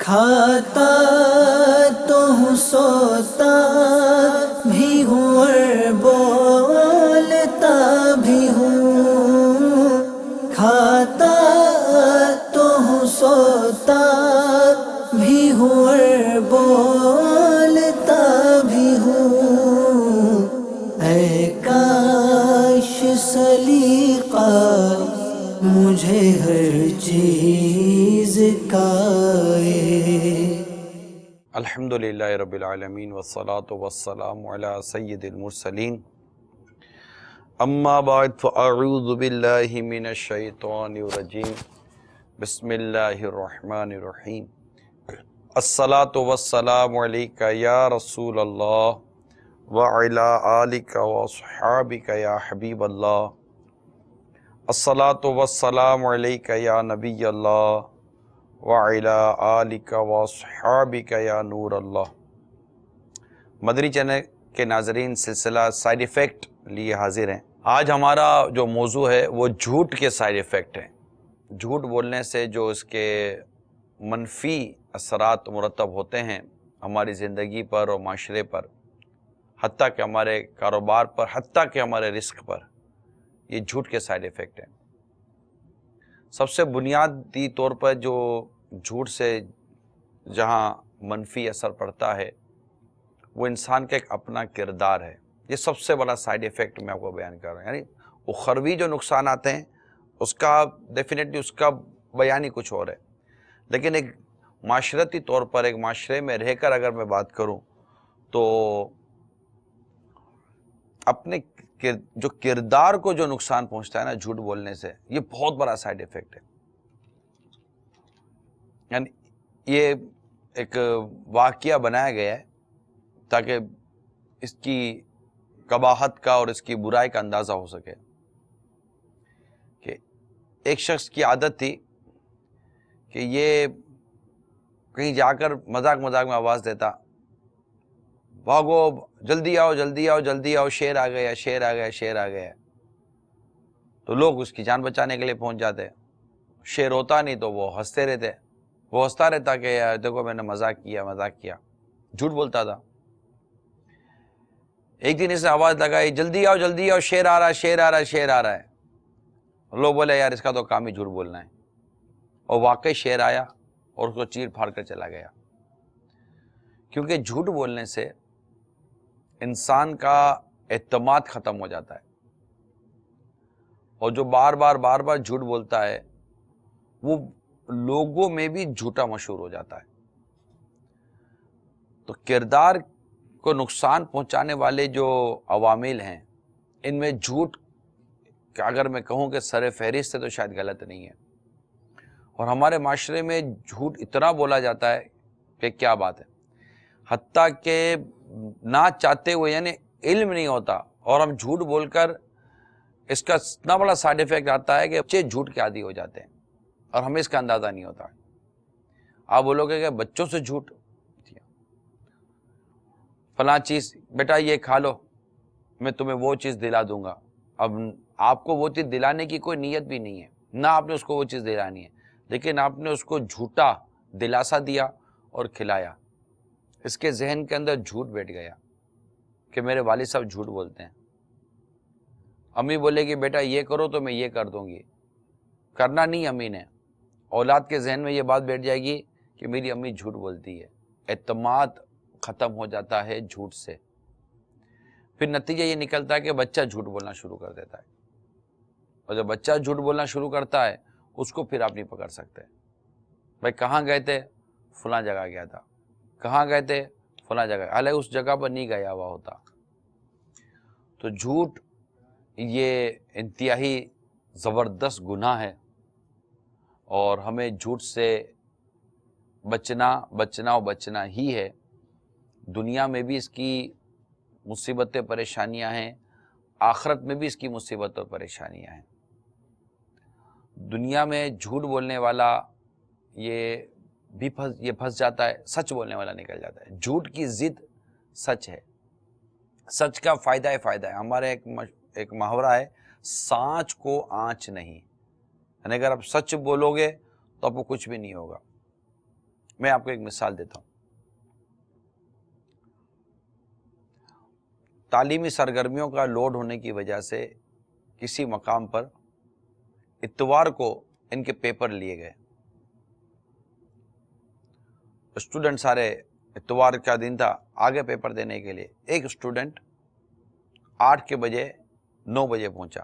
کھاتا تو ہوں، سوتا بھی ہوں اور بولتا بھی ہوں۔ کھاتا تو ہوں، سوتا بھی ہوں اور بولتا بھی ہوں۔ اے کاش سلیقہ مجھے ہر چیز کا الحمدللہ رب العالمین والصلاة والسلام علی سید المرسلین، اما بعد فاعوذ باللہ من الشیطان الرجیم، بسم اللہ الرحمن الرحیم۔ الصلاة والسلام علیک یا رسول اللہ وعلی آلک واصحابک یا حبیب اللہ۔ الصلاة والسلام علیک یا نبی اللہ وعلی آلک واصحابک یا نور اللہ۔ مدنی چینل کے ناظرین، سلسلہ سائیڈ ایفیکٹ لیے حاضر ہیں۔ آج ہمارا جو موضوع ہے وہ جھوٹ کے سائیڈ ایفیکٹ ہیں۔ جھوٹ بولنے سے جو اس کے منفی اثرات مرتب ہوتے ہیں ہماری زندگی پر اور معاشرے پر، حتیٰ کہ ہمارے کاروبار پر، حتیٰ کہ ہمارے رزق پر، یہ جھوٹ کے سائیڈ ایفیکٹ ہیں۔ سب سے بنیادی طور پر جو جھوٹ سے جہاں منفی اثر پڑتا ہے وہ انسان کا ایک اپنا کردار ہے۔ یہ سب سے بڑا سائیڈ ایفیکٹ میں آپ کو بیان کر رہا ہوں۔ یعنی اخروی جو نقصانات ہیں اس کا ڈیفینیٹلی اس کا بیان ہی کچھ اور ہے، لیکن ایک معاشرتی طور پر ایک معاشرے میں رہ کر اگر میں بات کروں تو اپنے جو کردار کو جو نقصان پہنچتا ہے نا جھوٹ بولنے سے، یہ بہت بڑا سائیڈ ایفیکٹ ہے۔ یعنی یہ ایک واقعہ بنایا گیا ہے تاکہ اس کی قباحت کا اور اس کی برائی کا اندازہ ہو سکے کہ ایک شخص کی عادت تھی کہ یہ کہیں جا کر مذاق میں آواز دیتا، بھاگو، جلدی آؤ جلدی آؤ جلدی آؤ، شیر آ گیا شیر آ گیا شیر آ گیا۔ تو لوگ اس کی جان بچانے کے لیے پہنچ جاتے۔ شیر ہوتا نہیں تو وہ ہنستے رہتے، وہ ہنستا رہتا کہ یار دیکھو میں نے مذاق کیا، جھوٹ بولتا تھا۔ ایک دن اس نے آواز لگائی، جلدی آؤ شیر آ رہا ہے شیر آ رہا ہے شیر آ رہا ہے۔ لوگ بولے یار اس کا تو کام ہی جھوٹ بولنا ہے، اور واقعی شیر آیا اور اس کو چیر پھاڑ کر چلا گیا۔ کیونکہ جھوٹ بولنے سے انسان کا اعتماد ختم ہو جاتا ہے، اور جو بار بار جھوٹ بولتا ہے وہ لوگوں میں بھی جھوٹا مشہور ہو جاتا ہے۔ تو کردار کو نقصان پہنچانے والے جو عوامل ہیں ان میں جھوٹ کہ اگر میں کہوں کہ سر فہرست ہے تو شاید غلط نہیں ہے، اور ہمارے معاشرے میں جھوٹ اتنا بولا جاتا ہے کہ کیا بات ہے، حتیٰ کہ نہ چاہتے ہوئے، یعنی علم نہیں ہوتا اور ہم جھوٹ بول کر اس کا اتنا بڑا سائیڈ ایفیکٹ آتا ہے کہ بچے جھوٹ کے عادی ہو جاتے ہیں اور ہمیں اس کا اندازہ نہیں ہوتا۔ آپ بولو گے کہ بچوں سے جھوٹ، فلاں چیز بیٹا یہ کھا لو میں تمہیں وہ چیز دلا دوں گا۔ اب آپ کو وہ چیز دلانے کی کوئی نیت بھی نہیں ہے، نہ آپ نے اس کو وہ چیز دلانی ہے، لیکن آپ نے اس کو جھوٹا دلاسا دیا اور کھلایا۔ اس کے ذہن کے اندر جھوٹ بیٹھ گیا کہ میرے والد صاحب جھوٹ بولتے ہیں۔ امی بولے گی بیٹا یہ کرو تو میں یہ کر دوں گی، کرنا نہیں امی نے۔ اولاد کے ذہن میں یہ بات بیٹھ جائے گی کہ میری امی جھوٹ بولتی ہے۔ اعتماد ختم ہو جاتا ہے جھوٹ سے۔ پھر نتیجہ یہ نکلتا ہے کہ بچہ جھوٹ بولنا شروع کر دیتا ہے، اور جب بچہ جھوٹ بولنا شروع کرتا ہے اس کو پھر آپ نہیں پکڑ سکتے۔ بھائی کہاں گئے تھے؟ فلاں جگہ گیا تھا۔ کہاں گئے تھے؟ فلاں جگہ، حالانکہ اس جگہ پر نہیں گیا ہوا ہوتا۔ تو جھوٹ یہ انتہائی زبردست گناہ ہے، اور ہمیں جھوٹ سے بچنا ہی ہے۔ دنیا میں بھی اس کی مصیبتیں پریشانیاں ہیں، آخرت میں بھی اس کی مصیبت اور پریشانیاں ہیں۔ دنیا میں جھوٹ بولنے والا یہ پھنس جاتا ہے، سچ بولنے والا نکل جاتا ہے۔ جھوٹ کی ضد سچ ہے، سچ کا فائدہ ہے۔ ہمارے ایک محاورہ ہے، سانچ کو آنچ نہیں، یعنی اگر آپ سچ بولو گے تو آپ کو کچھ بھی نہیں ہوگا۔ میں آپ کو ایک مثال دیتا ہوں. تعلیمی سرگرمیوں کا لوڈ ہونے کی وجہ سے کسی مقام پر اتوار کو ان کے پیپر لیے گئے. اسٹوڈنٹ سارے اتوار کا دن تھا آگے پیپر دینے کے لیے. ایک اسٹوڈنٹ 8 بجے 9 بجے پہنچا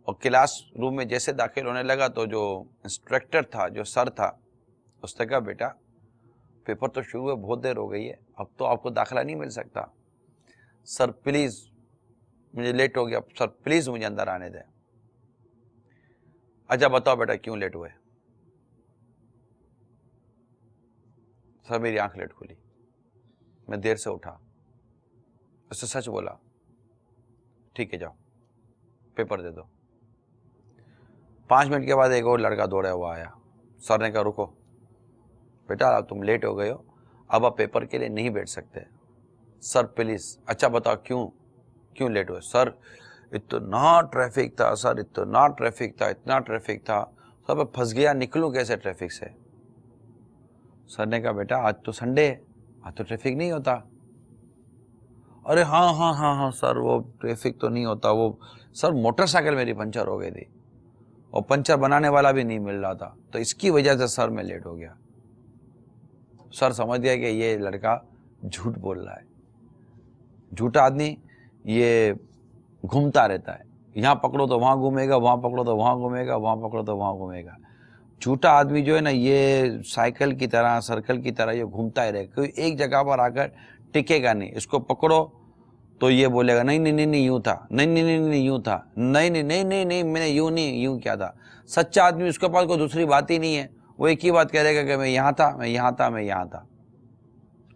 اور کلاس روم میں جیسے داخل ہونے لگا تو جو انسٹرکٹر تھا, جو سر تھا, اس نے کہا بیٹا پیپر تو شروع ہوئے بہت دیر ہو گئی ہے, اب تو آپ کو داخلہ نہیں مل سکتا. سر پلیز مجھے لیٹ ہو گیا, سر پلیز مجھے اندر آنے دیں. اچھا بتاؤ بیٹا کیوں لیٹ ہوئے؟ سر میری آنکھ لیٹ کھلی, میں دیر سے اٹھا. اس سے سچ بولا. ٹھیک ہے جاؤ پیپر دے دو. 5 منٹ کے بعد ایک اور لڑکا دوڑا ہوا آیا. سر نے کہا رکو بیٹا اب تم لیٹ ہو گئے ہو, اب آپ پیپر کے لیے نہیں بیٹھ سکتے. Sir please. اچھا بتاؤ کیوں لیٹ ہوئے؟ سر اتنا ٹریفک تھا, سر اتنا ٹریفک تھا, اتنا ٹریفک تھا, سر میں پھنس گیا, نکلوں کیسے ٹریفک سے؟ سر نے کہا بیٹا آج تو سنڈے ہے, آج تو ٹریفک نہیں ہوتا. ارے ہاں سر وہ ٹریفک تو نہیں ہوتا, وہ سر موٹر سائیکل میری پنچر ہو گئی تھی اور پنچر بنانے والا بھی نہیں مل رہا تھا, تو اس کی وجہ سے سر میں لیٹ ہو گیا. سر سمجھ گیا کہ یہ لڑکا جھوٹ بول رہا ہے. جھوٹا آدمی یہ گھومتا رہتا ہے, یہاں پکڑو تو وہاں گھومے گا, وہاں پکڑو تو وہاں گھومے گا, وہاں پکڑو تو وہاں گھومے گا. جھوٹا آدمی جو ہے نا یہ سائیکل کی طرح, سرکل کی طرح یہ گھومتا ہی رہے گا, کوئی ایک جگہ پر آ کر ٹکے گا نہیں. اس کو پکڑو تو یہ بولے گا نہیں یوں تھا, نہیں یوں تھا, نہیں میں نے یوں نہیں یوں کیا تھا. سچا آدمی اس کے پاس کوئی دوسری بات ہی نہیں ہے, وہ ایک ہی بات کہہ رہے گا کہ میں یہاں تھا,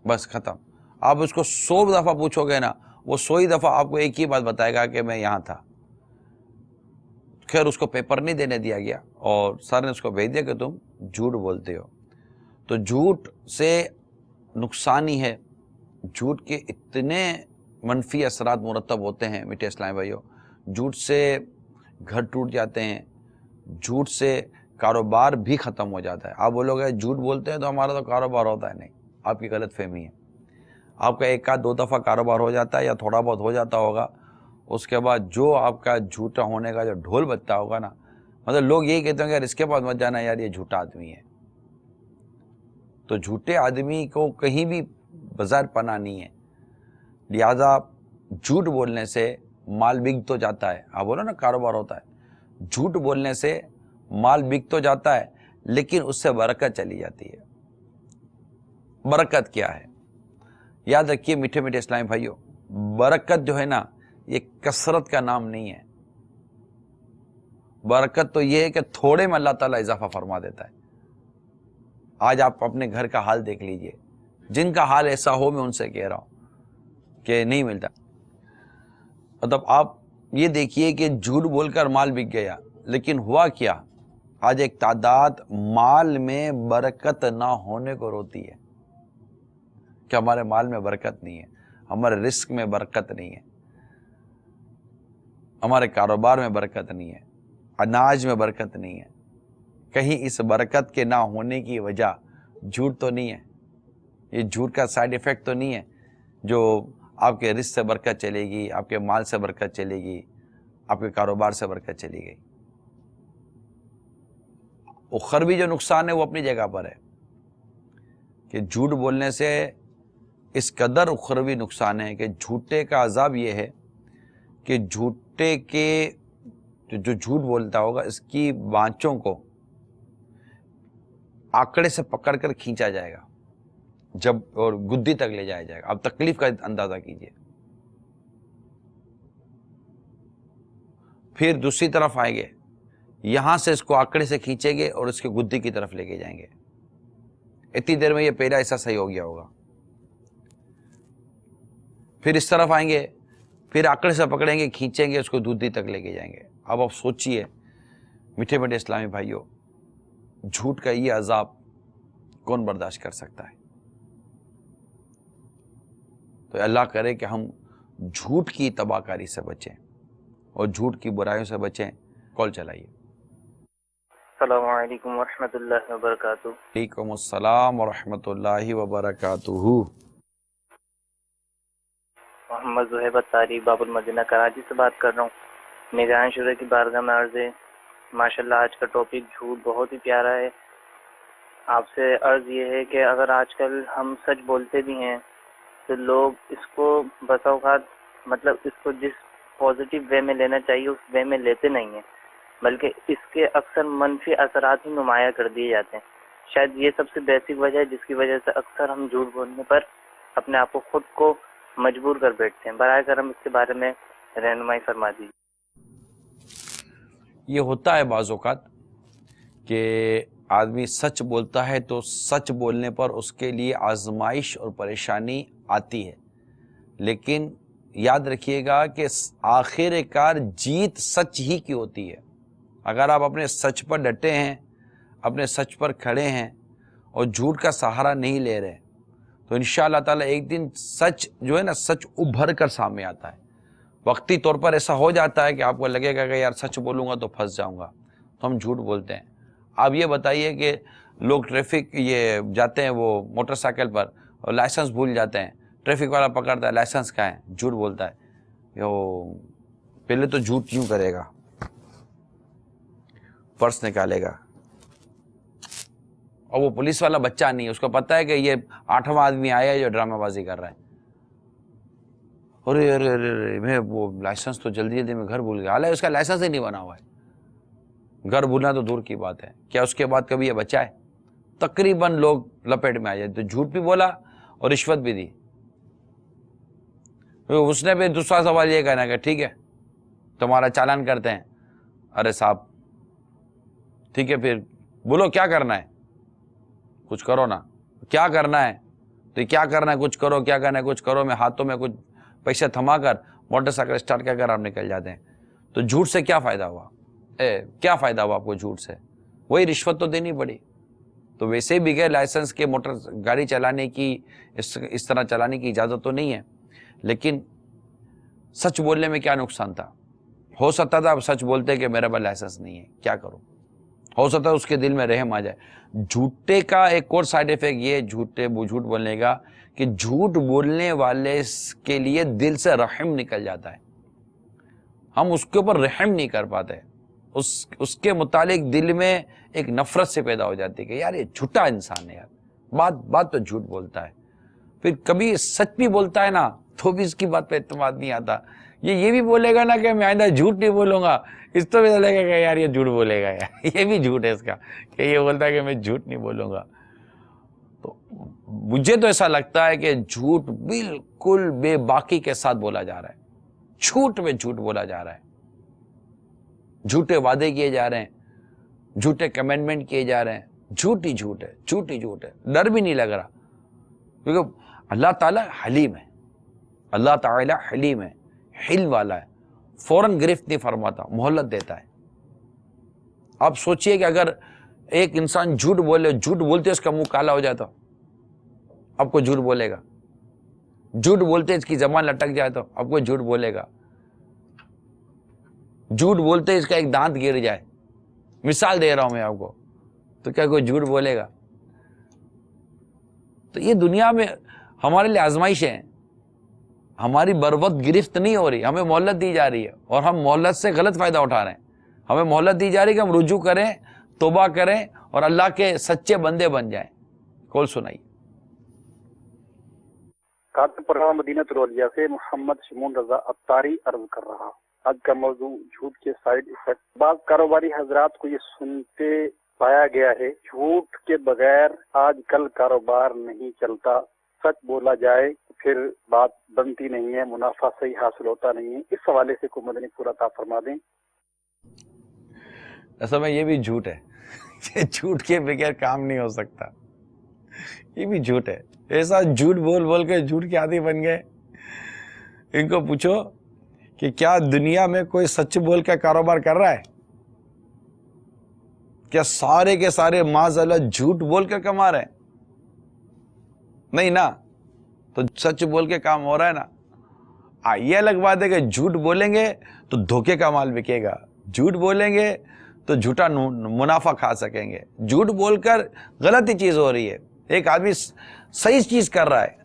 بس ختم. آپ اس کو 100 دفعہ پوچھو گے نا, وہ 100 دفعہ آپ کو ایک ہی بات بتائے گا کہ میں یہاں تھا. خیر اس کو پیپر نہیں دینے دیا گیا اور سر نے اس کو بھیج دیا کہ تم جھوٹ بولتے ہو. تو جھوٹ سے نقصان ہی ہے. جھوٹ کے اتنے منفی اثرات مرتب ہوتے ہیں میٹھے اسلامی بھائیوں. جھوٹ سے گھر ٹوٹ جاتے ہیں, جھوٹ سے کاروبار بھی ختم ہو جاتا ہے. آپ بولو گے جھوٹ بولتے ہیں تو ہمارا تو کاروبار ہوتا ہے. نہیں, آپ کی غلط فہمی ہے. آپ کا 1 آدھ 2 دفعہ کاروبار ہو جاتا ہے یا تھوڑا بہت ہو جاتا ہوگا, اس کے بعد جو آپ کا جھوٹا ہونے کا جو ڈھول بجتا ہوگا نا, مطلب لوگ یہی کہتے ہیں کہ یار اس کے پاس مت جانا یار یہ جھوٹا آدمی ہے. تو جھوٹے آدمی کو کہیں بھی بظاہر پناہ نہیں ہے. لہذا جھوٹ بولنے سے مال بک تو جاتا ہے. آپ بولو نا کاروبار ہوتا ہے. جھوٹ بولنے سے مال بک تو جاتا ہے لیکن اس سے برکت چلی جاتی ہے. برکت کیا ہے؟ یاد رکھیے میٹھے میٹھے اسلامی بھائیوں, برکت جو ہے نا یہ کثرت کا نام نہیں ہے. برکت تو یہ ہے کہ تھوڑے میں اللہ تعالیٰ اضافہ فرما دیتا ہے. آج آپ اپنے گھر کا حال دیکھ لیجئے, جن کا حال ایسا ہو میں ان سے کہہ رہا ہوں کہ نہیں ملتا. مطلب آپ یہ دیکھیے کہ جھوٹ بول کر مال بک گیا, لیکن ہوا کیا؟ آج ایک تعداد مال میں برکت نہ ہونے کو روتی ہے کہ ہمارے مال میں برکت نہیں ہے, ہمارے رزق میں برکت نہیں ہے, ہمارے کاروبار میں برکت نہیں ہے, اناج میں برکت نہیں ہے. کہیں اس برکت کے نہ ہونے کی وجہ جھوٹ تو نہیں ہے؟ یہ جھوٹ کا سائیڈ ایفیکٹ تو نہیں ہے جو آپ کے رزق سے برکت چلے گی, آپ کے مال سے برکت چلے گی, آپ کے کاروبار سے برکت چلی گئی؟ اخروی جو نقصان ہے وہ اپنی جگہ پر ہے کہ جھوٹ بولنے سے اس قدر اخروی نقصان ہے کہ جھوٹے کا عذاب یہ ہے کہ جھوٹے کے جو جھوٹ بولتا ہوگا اس کی بانچوں کو آکڑے سے پکڑ کر کھینچا جائے گا جب, اور گدی تک لے جایا جائے گا. آپ تکلیف کا اندازہ کیجئے. پھر دوسری طرف آئیں گے, یہاں سے اس کو آکڑے سے کھینچیں گے اور اس کے گدی کی طرف لے کے جائیں گے. اتنی دیر میں یہ پہلا ایسا صحیح ہو گیا ہوگا. پھر اس طرف آئیں گے, پھر آکڑے سے پکڑیں گے, کھینچیں گے, اس کو دودھی تک لے کے جائیں گے. اب آپ سوچئے میٹھے میٹھے اسلامی بھائیوں, جھوٹ کا یہ عذاب کون برداشت کر سکتا ہے؟ تو اللہ کرے کہ ہم جھوٹ کی تباہ کاری سے بچیں اور جھوٹ کی برائیوں سے بچیں. کال چلائیے. السلام علیکم ورحمۃ اللہ وبرکاتہ۔ وعلیکم السلام ورحمۃ اللہ وبرکاتہ۔ محمد زہیب اتاری باب المدینہ کراچی سے بات کر رہا ہوں۔ نگاہ شورا کی بارگاہ میں عرض ہے، ماشاءاللہ آج کا ٹاپک جھوٹ بہت ہی پیارا ہے۔ آپ سے عرض یہ ہے کہ اگر آج کل ہم سچ بولتے بھی ہیں تو لوگ اس کو بسا اوقات مطلب اس کو جس پازیٹیو وے میں لینا چاہیے اس وے میں لیتے نہیں ہیں، بلکہ اس کے اکثر منفی اثرات ہی نمایاں کر دیے جاتے ہیں۔ شاید یہ سب سے بیسک وجہ ہے جس کی وجہ سے اکثر ہم جھوٹ بولنے پر اپنے آپ کو خود کو مجبور کر بیٹھتے ہیں۔ برائے کرم اس کے بارے میں رہنمائی فرما دیجیے۔ یہ ہوتا ہے بعض اوقات کہ آدمی سچ بولتا ہے تو سچ بولنے پر اس کے لیے آزمائش اور پریشانی آتی ہے، لیکن یاد رکھیے گا کہ آخر کار جیت سچ ہی کی ہوتی ہے۔ اگر آپ اپنے سچ پر ڈٹے ہیں، اپنے سچ پر کھڑے ہیں اور جھوٹ کا سہارا نہیں لے رہے تو انشاءاللہ تعالیٰ ایک دن سچ جو ہے نا، سچ ابھر کر سامنے آتا ہے۔ وقتی طور پر ایسا ہو جاتا ہے کہ آپ کو لگے گا کہ یار سچ بولوں گا تو پھنس جاؤں گا، تو ہم جھوٹ بولتے ہیں۔ آپ یہ بتائیے کہ لوگ ٹریفک یہ جاتے ہیں وہ موٹر سائیکل پر اور لائسنس بھول جاتے ہیں، ٹریفک والا پکڑتا ہے لائسنس کہاں ہے، جھوٹ بولتا ہے۔ پہلے تو جھوٹ یوں کرے گا، پرس نکالے گا، اور وہ پولیس والا بچہ نہیں، اس کو پتہ ہے کہ یہ 8واں آدمی آیا ہے جو ڈرامہ بازی کر رہا ہے۔ ارے ارے ارے میں وہ لائسنس تو جلدی جلدی میں گھر بھول گیا، حالانکہ اس کا لائسنس ہی نہیں بنا ہوا ہے۔ گھر بھولنا تو دور کی بات ہے، کیا اس کے بعد کبھی یہ بچا ہے؟ تقریباً لوگ لپیٹ میں آ جائے، تو جھوٹ بھی بولا اور رشوت بھی دی۔ اس نے بھی دوسرا سوال یہ کہنا کہ ٹھیک ہے تمہارا چالان کرتے ہیں۔ ارے صاحب ٹھیک ہے پھر بولو کیا کرنا ہے، کچھ کرو نا، کیا کرنا ہے تو کیا کرنا ہے، کچھ کرو، کیا کرنا ہے کچھ کرو، میں ہاتھوں میں کچھ پیسے تھما کر موٹر سائیکل اسٹارٹ کر کر آپ نکل جاتے ہیں۔ تو جھوٹ سے کیا فائدہ ہوا؟ کیا فائدہ ہوا آپ کو جھوٹ سے؟ وہی رشوت تو دینی پڑی۔ تو ویسے ہی بغیر لائسنس کے موٹر گاڑی چلانے کی اس طرح چلانے کی اجازت تو نہیں ہے، لیکن سچ بولنے میں کیا نقصان تھا؟ ہو سکتا تھا آپ سچ بولتے کہ میرے پاس لائسنس نہیں ہے، کیا کروں؟ ہو سکتا ہے اس کے دل میں رحم آ جائے۔ جھوٹے کا ایک اور سائیڈ افیکٹ یہ جھوٹ بولنے کا کہ جھوٹ بولنے والے کے لیے دل سے رحم نکل جاتا ہے، ہم اس کے اوپر رحم نہیں کر پاتے، اس کے متعلق دل میں ایک نفرت سے پیدا ہو جاتی ہے کہ یار یہ جھوٹا انسان ہے، یار بات تو جھوٹ بولتا ہے۔ پھر کبھی سچ بھی بولتا ہے نا تو بھی اس کی بات پہ اعتماد نہیں آتا۔ یہ بھی بولے گا نا کہ میں آئندہ جھوٹ نہیں بولوں گا، اس تو بھی لگے گا کہ یار یہ جھوٹ بولے گا، یار یہ بھی جھوٹ ہے اس کا کہ یہ بولتا ہے کہ میں جھوٹ نہیں بولوں گا۔ تو مجھے تو ایسا لگتا ہے کہ جھوٹ بالکل بے باکی کے ساتھ بولا جا رہا ہے، جھوٹ میں جھوٹ بولا جا رہا ہے، جھوٹے وعدے کیے جا رہے ہیں، جھوٹے کمنٹمنٹ کیے جا رہے ہیں، جھوٹ ہی جھوٹ ہے، جھوٹ ہی جھوٹ ہے، ڈر بھی نہیں لگ رہا، کیونکہ اللہ تعالیٰ حلیم ہے، اللہ تعالیٰ حلیم ہے، حلم والا ہے، فوراً گرفت نہیں فرماتا، مہلت دیتا ہے۔ آپ سوچئے کہ اگر ایک انسان جھوٹ بولتے اس کا منہ کالا ہو جاتا، اب کوئی جھوٹ بولے گا؟ جھوٹ بولتے اس کی زبان لٹک جائے تو اب کوئی جھوٹ بولے گا؟ جھوٹ بولتے اس کا ایک دانت گر جائے، مثال دے رہا ہوں میں آپ کو، تو کیا کوئی جھوٹ بولے گا؟ تو یہ دنیا میں ہمارے لیے آزمائش ہے، ہماری بروقت گرفت نہیں ہو رہی، ہمیں مہلت دی جا رہی ہے اور ہم مہلت سے غلط فائدہ اٹھا رہے ہیں۔ ہمیں مہلت دی جا رہی ہے کہ ہم رجوع کریں، توبہ کریں اور اللہ کے سچے بندے بن جائیں۔ کال سنائیے۔ کاتب پروگرام مدینہ الاولیاء سے محمد شمون رضا اتاری عرض کر رہا۔ آج کا موضوع جھوٹ کے سائیڈ افیکٹ۔ بعض کاروباری حضرات کو یہ سنتے پایا گیا ہے جھوٹ کے بغیر آج کل کاروبار نہیں چلتا، سچ بولا جائے پھر بات بنتی نہیں ہے، منافع صحیح حاصل ہوتا نہیں ہے۔ اس حوالے سے کو مدنی پورا عطا فرما دیں۔ اصل میں یہ بھی جھوٹ ہے، جھوٹ کے بغیر کام نہیں ہو سکتا، یہ بھی جھوٹ ہے۔ ایسا جھوٹ بول کے جھوٹ کے عادی بن گئے۔ ان کو پوچھو کہ کیا دنیا میں کوئی سچ بول کے کاروبار کر رہا ہے؟ کیا سارے کے سارے معاذ اللہ جھوٹ بول کے کما رہے ہیں؟ نہیں نا، تو سچ بول کے کام ہو رہا ہے نا۔ یہ الگ بات ہے کہ جھوٹ بولیں گے تو دھوکے کا مال بکے گا، جھوٹ بولیں گے تو جھوٹا منافع کھا سکیں گے. جھوٹ بول کر غلط ہی چیز ہو رہی ہے. ایک آدمی صحیح چیز کر رہا ہے,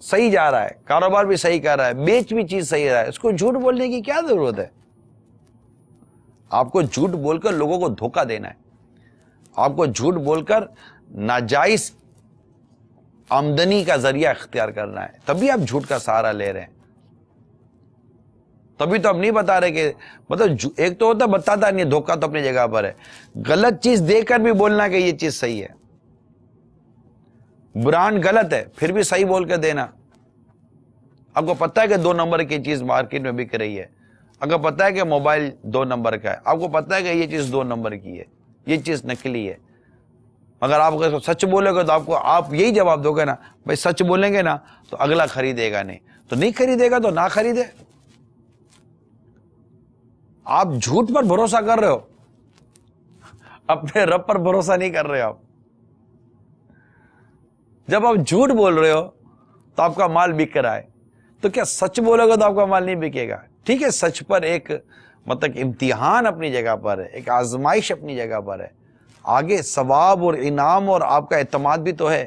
صحیح جا رہا ہے, کاروبار بھی صحیح کر رہا ہے, بیچ بھی چیز صحیح رہا ہے, اس کو جھوٹ بولنے کی کیا ضرورت ہے؟ آپ کو جھوٹ بول کر لوگوں کو دھوکہ دینا ہے, آپ کو جھوٹ بول کر ناجائز آمدنی کا ذریعہ اختیار کرنا ہے, تبھی آپ جھوٹ کا سہارا لے رہے ہیں. تبھی تو اب نہیں بتا رہے کہ مطلب ایک تو ہوتا بتاتا نہیں, دھوکہ تو اپنی جگہ پر ہے. غلط چیز دے کر بھی بولنا کہ یہ چیز صحیح ہے. برانڈ غلط ہے پھر بھی صحیح بول کے دینا. آپ کو پتہ ہے کہ 2 نمبر کی چیز مارکیٹ میں بک رہی ہے, اگر پتہ ہے کہ موبائل 2 نمبر کا ہے, آپ کو پتہ ہے کہ یہ چیز 2 نمبر کی ہے, یہ چیز نکلی ہے. اگر آپ سچ بولے گے تو آپ یہی جواب دو گے نا, بھائی سچ بولیں گے نا تو اگلا خریدے گا, نہیں خریدے گا تو نہ خریدے. آپ جھوٹ پر بھروسہ کر رہے ہو, اپنے رب پر بھروسہ نہیں کر رہے. آپ جب آپ جھوٹ بول رہے ہو تو آپ کا مال بک رہا ہے, تو کیا سچ بولو گے تو آپ کا مال نہیں بکے گا؟ ٹھیک ہے, سچ پر ایک مطلب امتحان اپنی جگہ پر ہے, ایک آزمائش اپنی جگہ پر ہے, آگے ثواب اور انعام اور آپ کا اعتماد بھی تو ہے.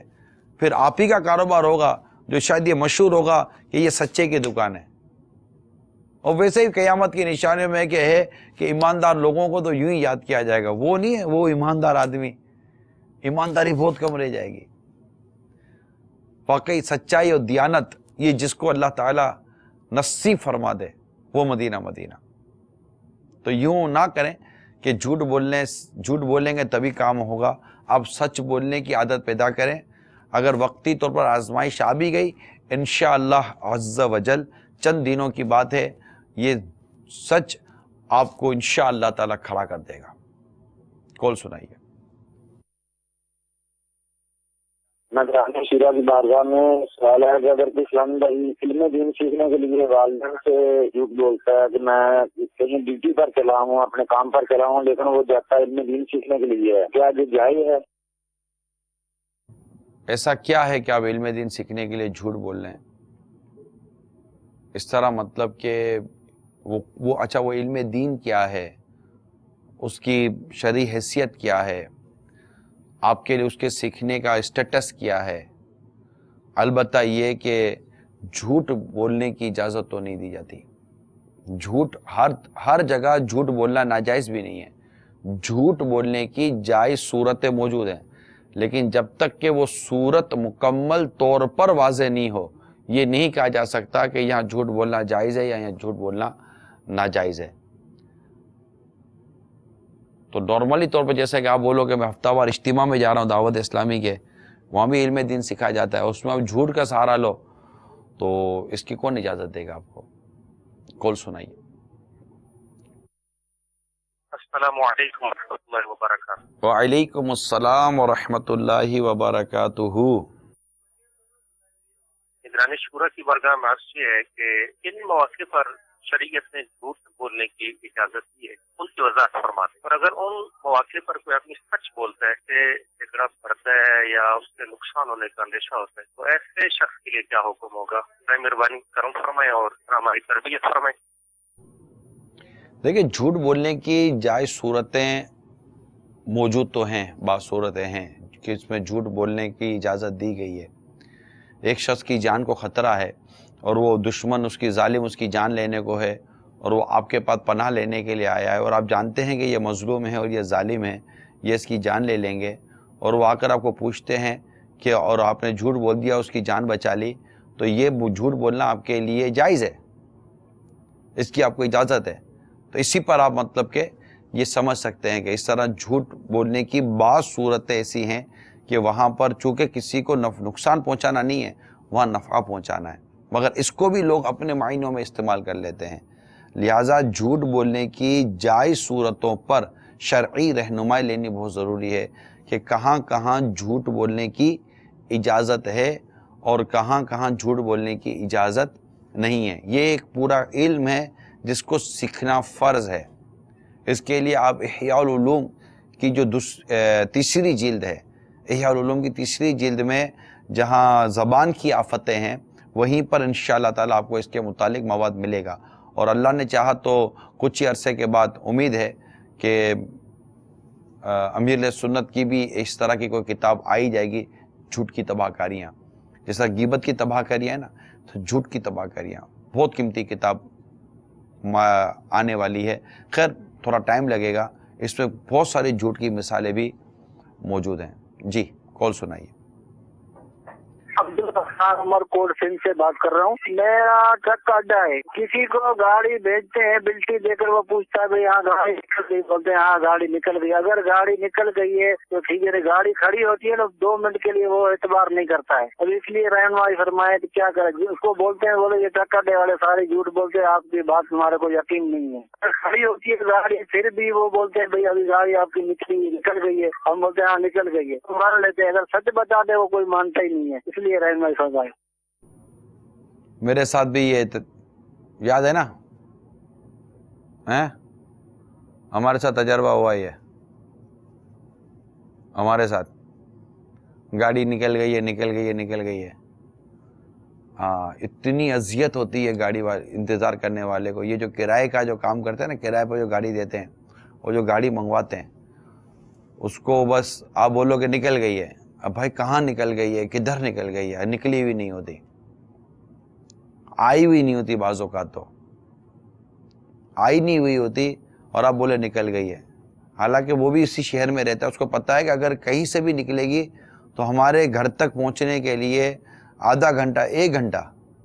پھر آپ ہی کا کاروبار ہوگا جو شاید یہ مشہور ہوگا کہ یہ سچے کی دکان ہے. اور ویسے ہی قیامت کی نشانیوں میں ہے کہ ایماندار لوگوں کو تو یوں ہی یاد کیا جائے گا, وہ نہیں ہے وہ ایماندار آدمی, ایمانداری بہت کم رہ جائے گی. واقعی سچائی اور دیانت یہ جس کو اللہ تعالیٰ نصیب فرما دے وہ مدینہ. تو یوں نہ کریں کہ جھوٹ بولیں گے تبھی کام ہوگا. آپ سچ بولنے کی عادت پیدا کریں. اگر وقتی طور پر آزمائش آ بھی گئی, انشاءاللہ عز وجل چند دنوں کی بات ہے, یہ سچ آپ کو انشاءاللہ تعالیٰ کھڑا کر دے گا. کال سنائیے. نگرانی شیرہ کی بارگاہ میں سوال ہے کہ اگر کسی علم دین سیکھنے کے لیے والدین سے جھوٹ بولتا ہے کہ میں کہیں ڈیوٹی پر چلا ہوں, اپنے کام پر چلا ہوں, لیکن وہ جاتا ہے علم دین سیکھنے کے لیے, کیا یہ جائز ہے؟ ایسا کیا ہے کہ آپ علم دین سیکھنے کے لیے جھوٹ بول رہے ہیں؟ اس طرح مطلب کہ وہ علم دین کیا ہے, اس کی شرعی حیثیت کیا ہے, آپ کے لیے اس کے سیکھنے کا اسٹیٹس کیا ہے؟ البتہ یہ کہ جھوٹ بولنے کی اجازت تو نہیں دی جاتی. جھوٹ ہر جگہ جھوٹ بولنا ناجائز بھی نہیں ہے. جھوٹ بولنے کی جائز صورتیں موجود ہیں, لیکن جب تک کہ وہ صورت مکمل طور پر واضح نہیں ہو, یہ نہیں کہا جا سکتا کہ یہاں جھوٹ بولنا جائز ہے یا یہاں جھوٹ بولنا ناجائز ہے. تو نارملی طور پہ جیسا کہ آپ بولو کہ میں ہفتہ وار اجتماع میں جا رہا ہوں دعوت اسلامی کے, وہاں بھی علم دین سکھایا جاتا ہے, اس میں آپ جھوٹ کا سہارا لو تو اس کی کون اجازت دے گا آپ کو؟ کال سنائیے. السلام علیکم ورحمۃ اللہ وبرکاتہ. وعلیکم السلام ورحمۃ اللہ وبرکاتہ. نگرانی شورا کی بارگاہ میں عرض یہ ہے کہ کن مواقع پر شریعت نے جھوٹ بولنے کی اجازت دی ہے, ان کی وضاحت فرماتے ہیں. اور اگر ان مواقع پر کوئی آدمی سچ بولتا ہے کہ جھگڑا بڑھتا ہے یا اس سے نقصان ہونے کا اندیشہ ہوتا ہے, تو ایسے شخص کے لیے کیا حکم ہوگا؟ مہربانی کرم فرمائیں اور ہماری تربیت فرمائیں. دیکھیں, جھوٹ بولنے کی جائز صورتیں موجود تو ہیں, بعض صورتیں ہیں کہ اس میں جھوٹ بولنے کی اجازت دی گئی ہے. ایک شخص کی جان کو خطرہ ہے اور وہ دشمن اس کی ظالم اس کی جان لینے کو ہے, اور وہ آپ کے پاس پناہ لینے کے لیے آیا ہے, اور آپ جانتے ہیں کہ یہ مظلوم ہے اور یہ ظالم ہے, یہ اس کی جان لے لیں گے, اور وہ آ کر آپ کو پوچھتے ہیں کہ اور آپ نے جھوٹ بول دیا, اس کی جان بچا لی, تو یہ جھوٹ بولنا آپ کے لیے جائز ہے, اس کی آپ کو اجازت ہے. تو اسی پر آپ مطلب کہ یہ سمجھ سکتے ہیں کہ اس طرح جھوٹ بولنے کی بعض صورتیں ایسی ہیں کہ وہاں پر چونکہ کسی کو نقصان پہنچانا نہیں ہے, وہاں نفع پہنچانا ہے, مگر اس کو بھی لوگ اپنے معنوں میں استعمال کر لیتے ہیں. لہٰذا جھوٹ بولنے کی جائز صورتوں پر شرعی رہنمائی لینی بہت ضروری ہے کہ کہاں کہاں جھوٹ بولنے کی اجازت ہے اور کہاں کہاں جھوٹ بولنے کی اجازت نہیں ہے. یہ ایک پورا علم ہے جس کو سیکھنا فرض ہے. اس کے لیے آپ احیاء العلوم کی جو تیسری جلد ہے, احیاء العلوم کی تیسری جلد میں جہاں زبان کی آفتیں ہیں, وہیں پر انشاءاللہ تعالیٰ آپ کو اس کے متعلق مواد ملے گا. اور اللہ نے چاہا تو کچھ ہی عرصے کے بعد امید ہے کہ امیر سنت کی بھی اس طرح کی کوئی کتاب آئی جائے گی، جھوٹ کی تباہ کاریاں، جیسا غیبت کی تباہ کاریاں ہیں نا، تو جھوٹ کی تباہ کاریاں، بہت قیمتی کتاب آنے والی ہے۔ خیر تھوڑا ٹائم لگے گا، اس میں بہت ساری جھوٹ کی مثالیں بھی موجود ہیں۔ جی کال سنائیے۔ عبدالرحمان عمر کوٹ سندھ سے بات کر رہا ہوں۔ میرا ٹرک کا اڈا ہے، کسی کو گاڑی بھیجتے ہیں، بلٹی دے کر وہ پوچھتا ہے بھائی یہاں گاڑی نکل گئی، بولتے ہیں ہاں گاڑی نکل گئی۔ اگر گاڑی نکل گئی ہے تو ٹھیک ہے، گاڑی کھڑی ہوتی ہے نا 2 منٹ کے لیے وہ اعتبار نہیں کرتا ہے۔ اب اس لیے رہنمائی فرمائے کہ کیا کرے، اس کو بولتے ہیں بولے یہ ٹرک اڈے والے سارے جھوٹ بولتے ہیں، آپ کی بات ہمارے کو یقین نہیں ہے۔ اگر کھڑی ہوتی ہے گاڑی پھر بھی وہ بولتے ہیں بھائی ابھی گاڑی آپ کی نکل گئی ہے، ہم بولتے ہیں ہاں نکل گئی ہے، تو مان لیتے ہیں۔ اگر سچ بتا دے وہ کوئی مانتا ہی نہیں ہے، اس لیے رہنمائی فرمائے۔ میرے ساتھ بھی یہ یاد ہے نا، ہمارے ساتھ تجربہ ہوا ہی ہے، ہمارے ساتھ گاڑی نکل گئی ہے۔ ہاں اتنی اذیت ہوتی ہے گاڑی انتظار کرنے والے کو۔ یہ جو کرائے کا جو کام کرتے ہیں نا، کرائے پر جو گاڑی دیتے ہیں، وہ جو گاڑی منگواتے ہیں، اس کو بس آپ بولو کہ نکل گئی ہے، اب بھائی کہاں نکل گئی ہے، کدھر نکل گئی ہے، نکلی ہوئی نہیں ہوتی، آئی ہوئی نہیں ہوتی، بعض اوقات تو آئی نہیں ہوئی ہوتی اور آپ بولے نکل گئی ہے، حالانکہ وہ بھی اسی شہر میں رہتا ہے، اس کو پتہ ہے کہ اگر کہیں سے بھی نکلے گی تو ہمارے گھر تک پہنچنے کے لیے آدھا گھنٹہ 1 گھنٹہ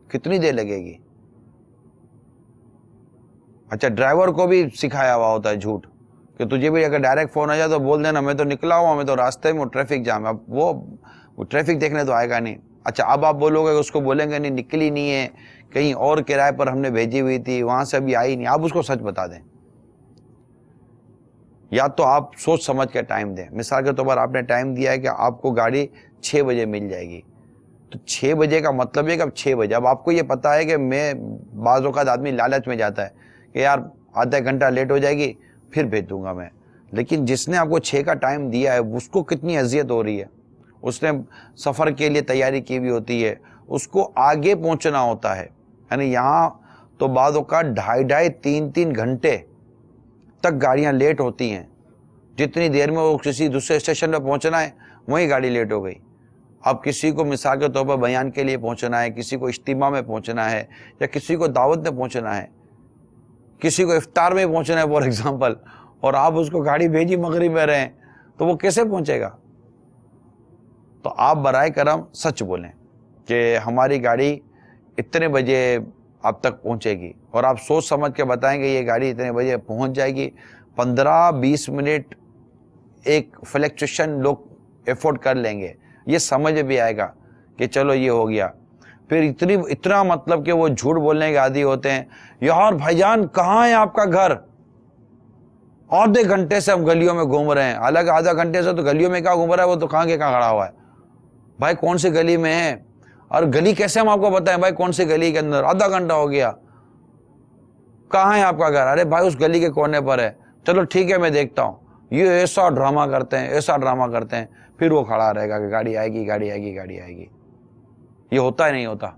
کتنی دیر لگے گی۔ اچھا ڈرائیور کو بھی سکھایا ہوا ہوتا ہے جھوٹ، کہ تجھے بھی اگر ڈائریکٹ فون آ جائے تو بول دینا میں تو نکلا ہوا، میں تو راستے میں ٹریفک جام ہے، اب وہ ٹریفک دیکھنے تو آئے گا نہیں۔ اچھا اب آپ بولو گے، اس کو بولیں گے نہیں نکلی نہیں ہے، کہیں اور کرائے پر ہم نے بھیجی ہوئی تھی، وہاں سے ابھی آئی نہیں، آپ اس کو سچ بتا دیں، یا تو آپ سوچ سمجھ کے ٹائم دیں۔ مثال کے طور پر آپ نے ٹائم دیا ہے کہ آپ کو گاڑی 6 بجے مل جائے گی، تو 6 بجے کا مطلب ہے کہ اب 6 بجے، اب آپ کو یہ پتا ہے کہ میں بعض اوقات آدمی لالچ میں جاتا ہے کہ یار آدھا گھنٹہ لیٹ ہو جائے گی پھر بھیج دوں گا میں، لیکن جس نے آپ کو 6 کا ٹائم دیا ہے اس کو کتنی اذیت ہو رہی ہے، اس نے سفر کے لیے تیاری کی ہوئی ہوتی ہے، اس کو آگے پہنچنا ہوتا ہے، یعنی یہاں تو بعض اوقات 2.5 3 گھنٹے تک گاڑیاں لیٹ ہوتی ہیں، جتنی دیر میں وہ کسی دوسرے اسٹیشن پہ پہنچنا ہے وہیں گاڑی لیٹ ہو گئی۔ اب کسی کو مثال کے طور پر بیان کے لیے پہنچنا ہے، کسی کو اجتماع میں پہنچنا ہے، یا کسی کو دعوت میں پہنچنا ہے، کسی کو افطار میں پہنچنا ہے فار ایگزامپل، اور آپ اس کو گاڑی بھیجی مغرب میں رہیں تو وہ کیسے پہنچے گا؟ تو آپ برائے کرم سچ بولیں کہ ہماری گاڑی اتنے بجے آپ تک پہنچے گی، اور آپ سوچ سمجھ کے بتائیں گے یہ گاڑی اتنے بجے پہنچ جائے گی۔ 15-20 منٹ ایک فلیکچویشن لوگ ایفورٹ کر لیں گے، یہ سمجھ بھی آئے گا کہ چلو یہ ہو گیا۔ پھر اتنا مطلب کہ وہ جھوٹ بولنے کے عادی ہوتے ہیں، یار بھائی جان کہاں ہے آپ کا گھر، آدھے گھنٹے سے ہم گلیوں میں گھوم رہے ہیں، حالانکہ آدھا گھنٹے سے تو گلیوں میں کیا گھوم رہا ہے، وہ تو کہاں کے کہاں کھڑا ہوا ہے، بھائی کون سی گلی میں ہے، اور گلی کیسے ہم آپ کو بتائیں بھائی کون سی گلی کے اندر، آدھا گھنٹہ ہو گیا، کہاں ہے آپ کا گھر، ارے بھائی اس گلی کے کونے پر ہے، چلو ٹھیک ہے میں دیکھتا ہوں۔ یہ ایسا ڈرامہ کرتے ہیں، پھر وہ کھڑا رہے گا کہ گاڑی آئے گی گاڑی آئے گی گاڑی آئے گی، یہ ہوتا ہی نہیں ہوتا۔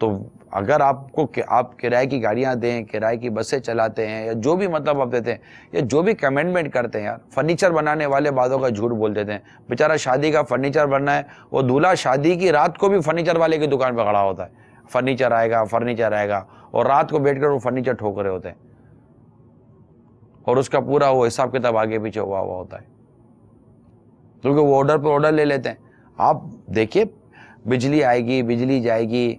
تو اگر آپ کرائے کی گاڑیاں دیں، کرائے کی بسیں چلاتے ہیں، یا جو بھی مطلب آپ دیتے ہیں، یا جو بھی کمنٹمنٹ کرتے ہیں، یار فرنیچر بنانے والے بعضوں کا جھوٹ بول دیتے ہیں، بیچارہ شادی کا فرنیچر بننا ہے، وہ دولہا شادی کی رات کو بھی فرنیچر والے کی دکان پہ کھڑا ہوتا ہے، فرنیچر آئے گا، اور رات کو بیٹھ کر وہ فرنیچر ٹھوک رہے ہوتے ہیں، اور اس کا پورا وہ حساب کتاب آگے پیچھے ہوا ہوتا ہے، کیونکہ وہ آرڈر پہ آرڈر لے لیتے ہیں۔ آپ دیکھیے بجلی آئے گی، بجلی جائے گی،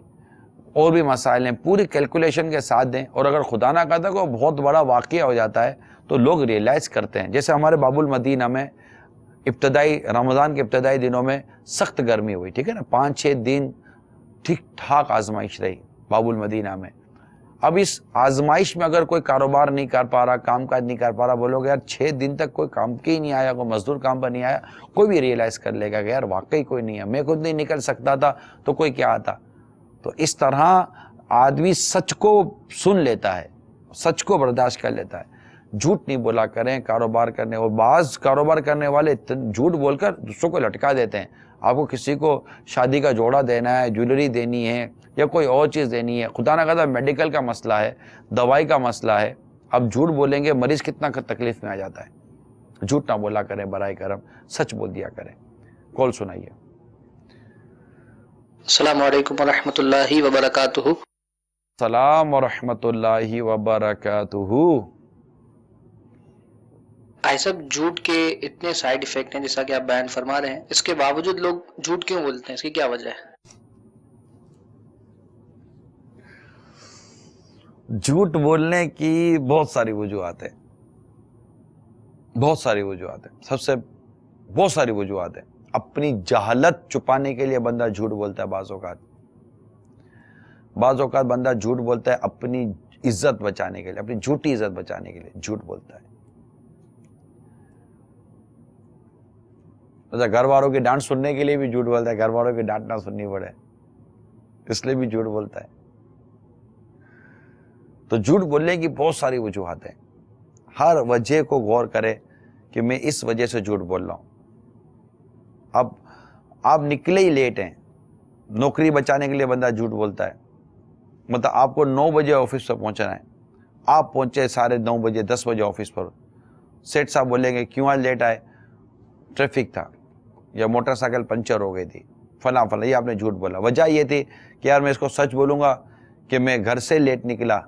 اور بھی مسائل ہیں، پوری کیلکولیشن کے ساتھ دیں، اور اگر خدا نہ کرتا کوئی بہت بڑا واقعہ ہو جاتا ہے تو لوگ ریئلائز کرتے ہیں۔ جیسے ہمارے باب المدینہ میں رمضان کے ابتدائی دنوں میں سخت گرمی ہوئی، ٹھیک ہے نا، 5-6 دن ٹھیک ٹھاک آزمائش رہی باب المدینہ میں۔ اب اس آزمائش میں اگر کوئی کاروبار نہیں کر پا رہا، کام کاج نہیں کر پا رہا، بولو گے یار 6 دن تک کوئی کام کے ہی نہیں آیا، کوئی مزدور کام پر نہیں آیا، کوئی بھی ریئلائز کر لے گا کہ یار واقعی کوئی نہیں ہے، میں خود نہیں نکل سکتا تھا تو کوئی کیا آتا۔ تو اس طرح آدمی سچ کو سن لیتا ہے، سچ کو برداشت کر لیتا ہے۔ جھوٹ نہیں بولا کریں کاروبار کرنے، اور بعض کاروبار کرنے والے جھوٹ بول کر دوسروں کو لٹکا دیتے ہیں۔ آپ کو کسی کو شادی کا جوڑا دینا ہے، جویلری دینی ہے، یا کوئی اور چیز دینی ہے، خدا نہ خدا میڈیکل کا مسئلہ ہے، دوائی کا مسئلہ ہے، اب جھوٹ بولیں گے مریض کتنا تکلیف میں آ جاتا ہے. جھوٹ نہ بولا کریں برائے کرم, سچ بول دیا کریں. کال سنائیے. السلام علیکم ورحمۃ اللہ وبرکاتہ. السلام ورحمۃ اللہ وبرکاتہ. بھائی صاحب جھوٹ کے اتنے سائیڈ ایفیکٹ ہیں جیسا کہ آپ بیان فرما رہے ہیں, اس کے باوجود لوگ جھوٹ کیوں بولتے ہیں, اس کی کیا وجہ ہے؟ جھوٹ بولنے کی بہت ساری وجوہات ہیں, بہت ساری وجوہات ہیں. سب سے بہت ساری وجوہات ہیں. اپنی جہالت چھپانے کے لیے بندہ جھوٹ بولتا ہے. بعض اوقات بندہ جھوٹ بولتا ہے اپنی عزت بچانے کے لیے, اپنی جھوٹی عزت بچانے کے لیے جھوٹ بولتا ہے. گھر والوں کی ڈانٹ سننے کے لیے بھی جھوٹ بولتا ہے, گھر والوں کی ڈانٹ نہ سننی پڑے اس لیے بھی جھوٹ بولتا ہے. تو جھوٹ بولنے کی بہت ساری وجوہات ہیں. ہر وجہ کو غور کرے کہ میں اس وجہ سے جھوٹ بول رہا ہوں. اب آپ نکلے ہی لیٹ ہیں, نوکری بچانے کے لیے بندہ جھوٹ بولتا ہے. مطلب آپ کو 9 بجے آفس پر پہنچنا ہے, آپ پہنچے 9:30 بجے 10 بجے آفس پر. سیٹ صاحب بولیں گے کیوں آج لیٹ آئے؟ ٹریفک تھا یا موٹر سائیکل پنچر ہو گئی تھی, فلاں فلاں. یہ آپ نے جھوٹ بولا. وجہ یہ تھی کہ یار میں اس کو سچ بولوں گا کہ میں گھر سے لیٹ نکلا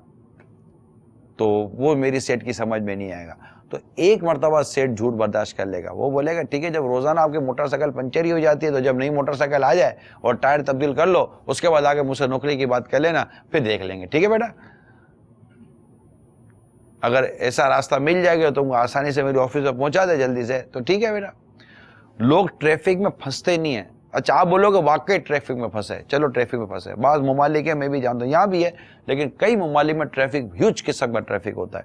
تو وہ میری سیٹ کی سمجھ میں نہیں آئے گا. تو ایک مرتبہ سیٹ جھوٹ برداشت کر لے گا. وہ بولے گا ٹھیک ہے, جب روزانہ آپ کی موٹر سائیکل پنچر ہی ہو جاتی ہے تو جب نئی موٹر سائیکل آ جائے اور ٹائر تبدیل کر لو, اس کے بعد آگے مجھ سے نوکری کی بات کر لینا, پھر دیکھ لیں گے. ٹھیک ہے بیٹا, اگر ایسا راستہ مل جائے گا تم کو آسانی سے میری آفس میں پہنچا دے جلدی سے تو ٹھیک ہے بیٹا. لوگ ٹریفک میں پھنستے نہیں ہیں. اچھا آپ بولو کہ واقعی ٹریفک میں پھنسے, چلو ٹریفک میں پھنسے. بعض ممالک ہیں, میں بھی جانتا ہوں یہاں بھی ہے, لیکن کئی ممالک میں ٹریفک ہیوج قسم کا ٹریفک ہوتا ہے.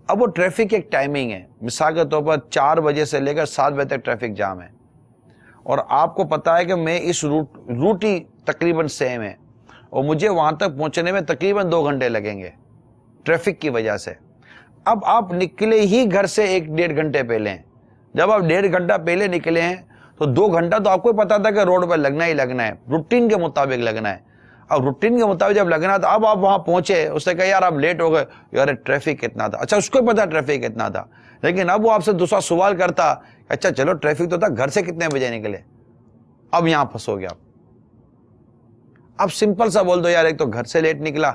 اب وہ ٹریفک ایک ٹائمنگ ہے, مثال کے طور پر 4 بجے سے لے کر 7 بجے تک ٹریفک جام ہے, اور آپ کو پتا ہے کہ میں اس روٹ ہی تقریباً سیم ہے اور مجھے وہاں تک پہنچنے میں تقریباً 2 گھنٹے لگیں گے ٹریفک کی وجہ سے. اب آپ نکلے ہی گھر سے 1-1.5 گھنٹے پہلے ہیں. جب آپ 1.5 گھنٹہ پہلے نکلے ہیں تو 2 گھنٹہ تو آپ کو پتا تھا کہ روڈ پہ لگنا ہی لگنا ہے, روٹین کے مطابق لگنا ہے. اب روٹین کے مطابق جب لگنا تھا, اب آپ وہاں پہنچے, اس نے کہا یار آپ لیٹ ہو گئے, یار ٹریفک کتنا تھا. اچھا اس کو پتا ٹریفک کتنا تھا, لیکن اب وہ آپ سے دوسرا سوال کرتا, اچھا چلو ٹریفک تو تھا, گھر سے کتنے بجے نکلے؟ اب یہاں پھنسو گے آپ. اب سمپل سا بول دو یار ایک تو گھر سے لیٹ نکلا,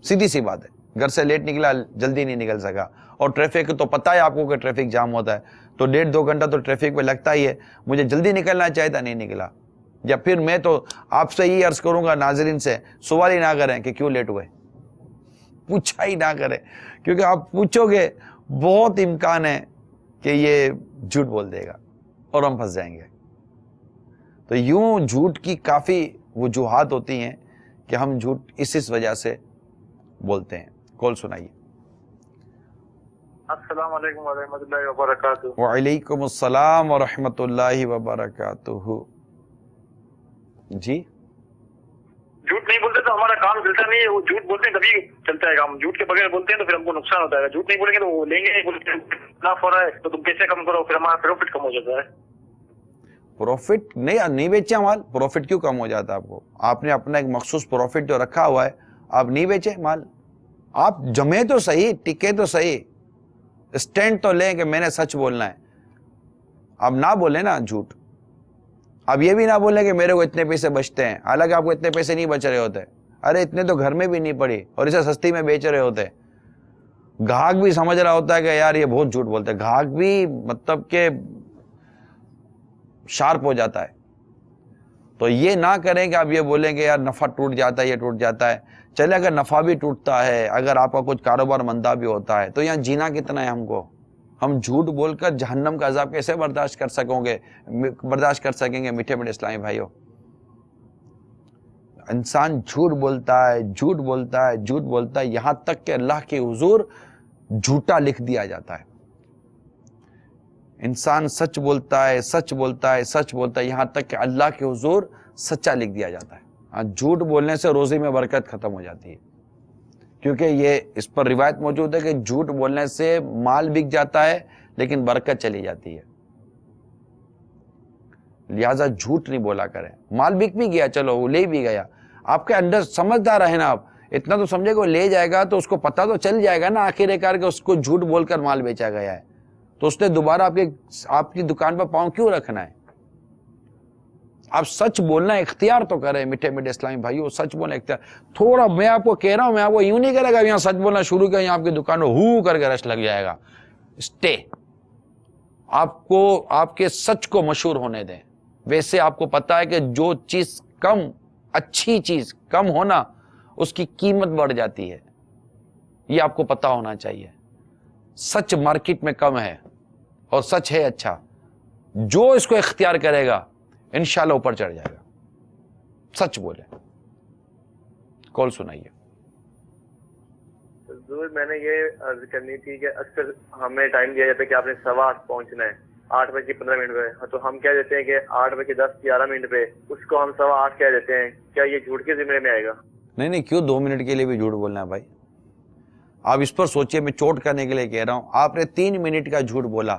سیدھی سی بات ہے, گھر سے لیٹ نکلا, جلدی نہیں نکل سکا, اور ٹریفک تو پتہ ہے آپ کو کہ ٹریفک جام ہوتا ہے, تو 1.5-2 گھنٹہ تو ٹریفک پہ لگتا ہی ہے. مجھے جلدی نکلنا چاہیے تھا, نہیں نکلا. یا پھر میں تو آپ سے یہ عرض کروں گا ناظرین سے, سوال ہی نہ کریں کہ کیوں لیٹ ہوئے, پوچھا ہی نہ کریں, کیونکہ آپ پوچھو گے بہت امکان ہے کہ یہ جھوٹ بول دے گا اور ہم پھنس جائیں گے. تو یوں جھوٹ کی کافی وجوہات ہوتی ہیں کہ ہم جھوٹ اس وجہ سے بولتے ہیں. کال سنائیے. السلام علیکم ورحمۃ اللہ وبرکاتہ. وعلیکم السلام ورحمۃ اللہ وبرکاتہ. جی جھوٹ نہیں بولتے تو ہمارا کام چلتا نہیں ہے, وہ جھوٹ بولتے ہیں تبھی چلتا ہے کام. جھوٹ کے بغیر بولتے ہیں تو پھر ہم کو نقصان ہوتا ہے. جھوٹ نہیں بولیں گے تو وہ لیں گے, لاف ہو رہا ہے تو تم پیسے کم کرو, پھر ہمارا پروفٹ کم ہو جاتا ہے. پروفٹ نہیں بیچے مال, پروفٹ کیوں کم ہو جاتا ہے آپ کو؟ آپ نے اپنا ایک مخصوص پروفٹ جو رکھا ہوا ہے, آپ نہیں بیچے مال. آپ جمے تو صحیح, ٹکے تو صحیح, اسٹینڈ تو لیں کہ میں نے سچ بولنا ہے. آپ نہ بولیں نا جھوٹ. اب یہ بھی نہ بولیں کہ میرے کو اتنے پیسے بچتے ہیں, حالانکہ آپ کو اتنے پیسے نہیں بچ رہے ہوتے. ارے اتنے تو گھر میں بھی نہیں پڑی اور اسے سستی میں بیچ رہے ہوتے. گاہک بھی سمجھ رہا ہوتا ہے کہ یار یہ بہت جھوٹ بولتے ہیں, گاہک بھی مطلب کہ شارپ ہو جاتا ہے. تو یہ نہ کریں کہ آپ یہ بولیں کہ یار نفع ٹوٹ جاتا ہے, یہ ٹوٹ جاتا ہے. چلے اگر نفع بھی ٹوٹتا ہے, اگر آپ کا کچھ کاروبار مندا بھی ہوتا ہے, تو یہاں جینا کتنا ہے ہم کو؟ ہم جھوٹ بول کر جہنم کا عذاب کیسے برداشت کر سکیں گے میٹھے میٹھے اسلامی بھائیوں؟ انسان جھوٹ بولتا ہے, یہاں تک کہ اللہ کے حضور جھوٹا لکھ دیا جاتا ہے. انسان سچ بولتا ہے, یہاں تک کہ اللہ کے حضور سچا لکھ دیا جاتا ہے. جھوٹ بولنے سے روزی میں برکت ختم ہو جاتی ہے, کیونکہ یہ اس پر روایت موجود ہے کہ جھوٹ بولنے سے مال بک جاتا ہے لیکن برکت چلی جاتی ہے. لہذا جھوٹ نہیں بولا کریں. مال بک بھی گیا, چلو وہ لے بھی گیا, آپ کے اندر سمجھدار ہے نا آپ, اتنا تو سمجھے کہ وہ لے جائے گا تو اس کو پتہ تو چل جائے گا نا آخر کار کہ اس کو جھوٹ بول کر مال بیچا گیا ہے، تو اس نے دوبارہ آپ کی دکان پر پاؤں کیوں رکھنا ہے؟ آپ سچ بولنا اختیار تو کریں میٹھے میٹھے اسلامی بھائیو، سچ بولنا اختیار تھوڑا، میں آپ کو کہہ رہا ہوں، میں آپ کو یوں نہیں کرے گا یہاں سچ بولنا شروع کیا یہاں آپ کی دکان میں ہو کر کے رش لگ جائے گا. اسٹے، آپ کو آپ کے سچ کو مشہور ہونے دیں. ویسے آپ کو پتا ہے کہ جو چیز کم، اچھی چیز کم ہونا اس کی قیمت بڑھ جاتی ہے، یہ آپ کو پتا ہونا چاہیے. سچ مارکیٹ میں کم ہے اور سچ ہے اچھا، جو اس کو اختیار کرے گا انشاءاللہ اوپر چڑھ جائے گا. سچ بولے. کال سنائیے. حضور میں نے یہ عرض کرنی تھی کہ اکثر ہمیں ٹائم دیا جاتا ہے کہ آپ نے 8:15 پہنچنا ہے 8:15 پہ، تو ہم کہہ دیتے ہیں کہ 8:10-11 پہ، اس کو ہم 8:15 کہہ دیتے ہیں. کیا یہ جھوٹ کے ذمہ میں آئے گا؟ نہیں، کیوں 2 منٹ کے لیے بھی جھوٹ بولنا ہے بھائی؟ آپ اس پر سوچئے، میں چوٹ کرنے کے لیے کہہ رہا ہوں. آپ نے 3 منٹ کا جھوٹ بولا،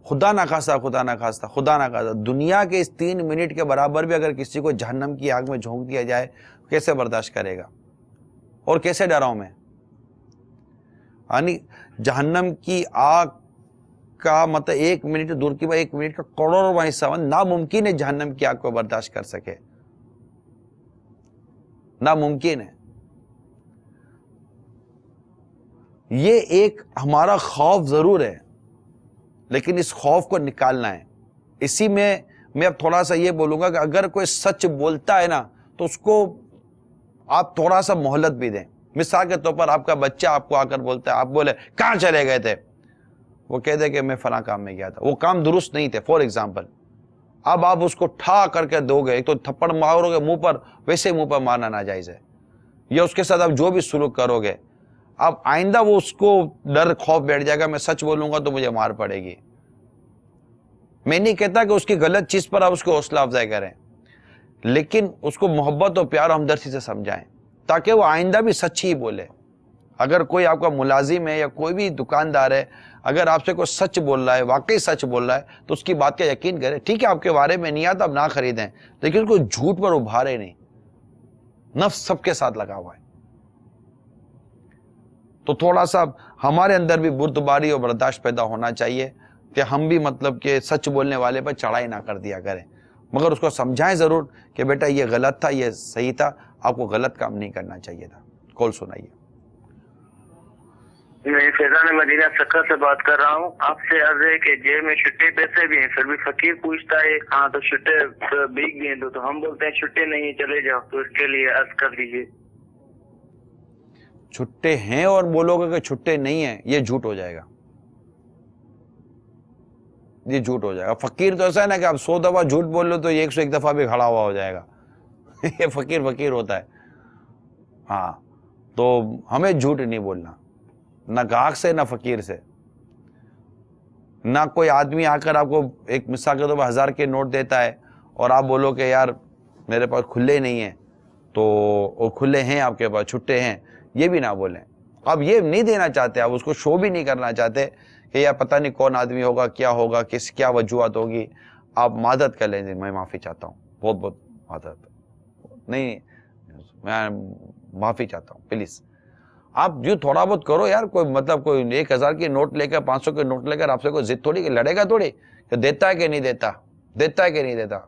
خدا نہ خواستہ دنیا کے اس 3 منٹ کے برابر بھی اگر کسی کو جہنم کی آگ میں جھونک دیا جائے کیسے برداشت کرے گا اور کیسے ڈراؤں میں؟ یعنی جہنم کی آگ کا مطلب 1 منٹ دور کی بات، 1 منٹ کا کروڑواں حصہ ناممکن ہے جہنم کی آگ کو برداشت کر سکے، ناممکن ہے. یہ ایک ہمارا خوف ضرور ہے لیکن اس خوف کو نکالنا ہے. اسی میں اب تھوڑا سا یہ بولوں گا کہ اگر کوئی سچ بولتا ہے نا تو اس کو آپ تھوڑا سا مہلت بھی دیں. مثال کے طور پر آپ کا بچہ آپ کو آ کر بولتا ہے، آپ بولے کہاں چلے گئے تھے، وہ کہہ دے کہ میں فلاں کام میں گیا تھا، وہ کام درست نہیں تھے فار ایگزامپل. اب آپ اس کو ٹھا کر کے دو گے، ایک تو تھپڑ مارو گے منہ پر، ویسے منہ پر مارنا ناجائز ہے، یا اس کے ساتھ آپ جو بھی سلوک کرو گے، اب آئندہ وہ اس کو ڈر خوف بیٹھ جائے گا میں سچ بولوں گا تو مجھے مار پڑے گی. میں نہیں کہتا کہ اس کی غلط چیز پر آپ اس کو حوصلہ افزائی کریں، لیکن اس کو محبت اور پیار و ہمدردی سے سمجھائیں تاکہ وہ آئندہ بھی سچ ہی بولے. اگر کوئی آپ کا ملازم ہے یا کوئی بھی دکاندار ہے، اگر آپ سے کوئی سچ بول رہا ہے، واقعی سچ بول رہا ہے تو اس کی بات کا یقین کریں. ٹھیک ہے آپ کے بارے میں نہیں آتا آپ نہ خریدیں، لیکن اس کو جھوٹ پر ابھارے نہیں. نفس سب کے ساتھ لگا ہوا ہے. تو تھوڑا سا ہمارے اندر بھی بردباری اور برداشت پیدا ہونا چاہیے کہ ہم بھی مطلب کہ سچ بولنے والے پر چڑھائی نہ کر دیا کریں، مگر اس کو سمجھائیں ضرور کہ بیٹا یہ غلط تھا، یہ صحیح تھا، آپ کو غلط کام نہیں کرنا چاہیے تھا. کال سنائیے. میں فیضان مدینہ سکر سے بات کر رہا ہوں. آپ سے عرض ہے کہ جیب میں چھٹے پیسے بھی ہیں، پھر بھی فقیر پوچھتا ہے ہاں تو چھٹے بھیگ گئے تو ہم بولتے ہیں چھٹے نہیں چلے جاؤ، تو اس کے لیے عرض کر دیجیے. چھٹے ہیں اور بولو گے کہ چھٹے نہیں ہیں، یہ جھوٹ ہو جائے گا، یہ جھوٹ ہو جائے گا. فقیر تو ایسا ہے نا کہ آپ 100 دفعہ جھوٹ بول لو تو 101 دفعہ بھی کھڑا ہوا ہو جائے گا. یہ فقیر ہوتا ہے. ہاں تو ہمیں جھوٹ نہیں بولنا، نہ گاہک سے نہ فقیر سے. نہ کوئی آدمی آ کر آپ کو ایک مثال کے طور پر 1000 کے نوٹ دیتا ہے اور آپ بولو کہ یار میرے پاس کھلے نہیں ہیں، تو وہ کھلے ہیں آپ کے پاس، چھٹے ہیں، یہ بھی نہ بولیں. آپ یہ نہیں دینا چاہتے، آپ اس کو شو بھی نہیں کرنا چاہتے کہ یار پتہ نہیں کون آدمی ہوگا، کیا ہوگا، کیا وجوہات ہوگی. آپ معذرت کر لیں، میں معافی چاہتا ہوں، بہت بہت معذرت، نہیں میں معافی چاہتا ہوں پلیز. آپ جو تھوڑا بہت کرو یار، کوئی مطلب کوئی 1000 کی نوٹ لے کر 500 کے نوٹ لے کر آپ سے کوئی ضد تھوڑی کہ لڑے گا تھوڑی کہ دیتا ہے کہ نہیں دیتا، دیتا ہے کہ نہیں دیتا.